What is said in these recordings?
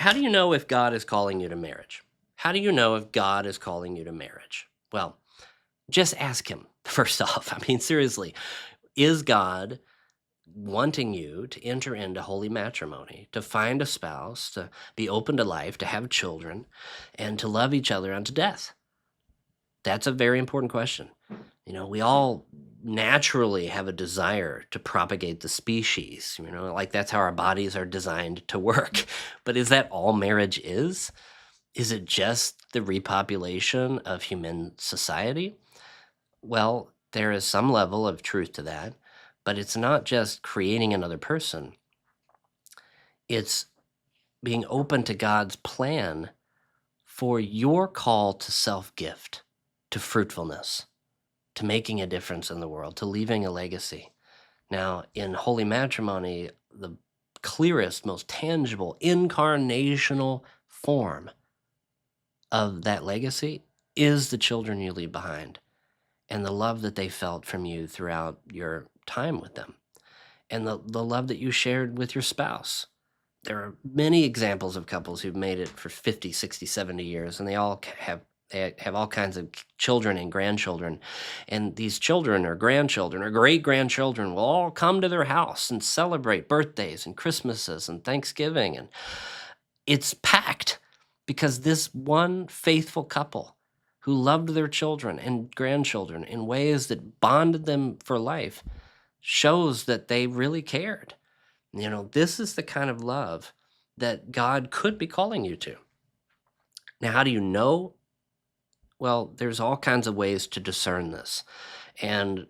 How do you know if God is calling you to marriage? How do you know if God is calling you to marriage? Well, just ask Him first off. I mean, seriously, is God wanting you to enter into holy matrimony, to find a spouse, to be open to life, to have children, and to love each other unto death? That's a very important question. We all naturally have a desire to propagate the species, like that's how our bodies are designed to work. But is that all marriage is? Is it just the repopulation of human society? Well, there is some level of truth to that, but it's not just creating another person. It's being open to God's plan for your call to self gift, to fruitfulness, to making a difference in the world, to leaving a legacy. Now, in holy matrimony, the clearest, most tangible, incarnational form of that legacy is the children you leave behind and the love that they felt from you throughout your time with them and the love that you shared with your spouse. There are many examples of couples who've made it for 50, 60, 70 years, and they have all kinds of children and grandchildren. And these children or grandchildren or great grandchildren will all come to their house and celebrate birthdays and Christmases and Thanksgiving. And it's packed because this one faithful couple who loved their children and grandchildren in ways that bonded them for life shows that they really cared. This is the kind of love that God could be calling you to. Now, how do you know? Well, there's all kinds of ways to discern this. And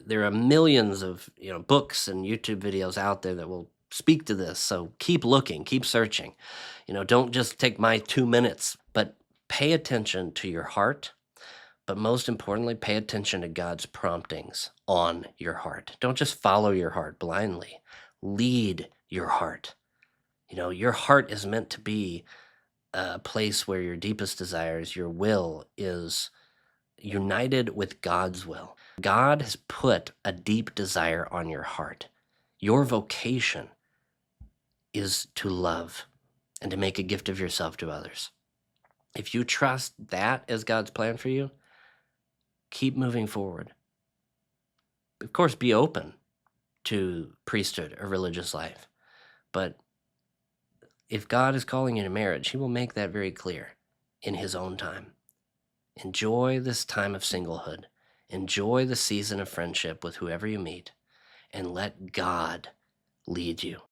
there are millions of, books and YouTube videos out there that will speak to this. So keep looking, keep searching. Don't just take my 2 minutes, but pay attention to your heart. But most importantly, pay attention to God's promptings on your heart. Don't just follow your heart blindly. Lead your heart. Your heart is meant to be a place where your deepest desires, your will, is united with God's will. God has put a deep desire on your heart. Your vocation is to love and to make a gift of yourself to others. If you trust that as God's plan for you, keep moving forward. Of course, be open to priesthood or religious life. But if God is calling you to marriage, He will make that very clear in His own time. Enjoy this time of singlehood. Enjoy the season of friendship with whoever you meet, and let God lead you.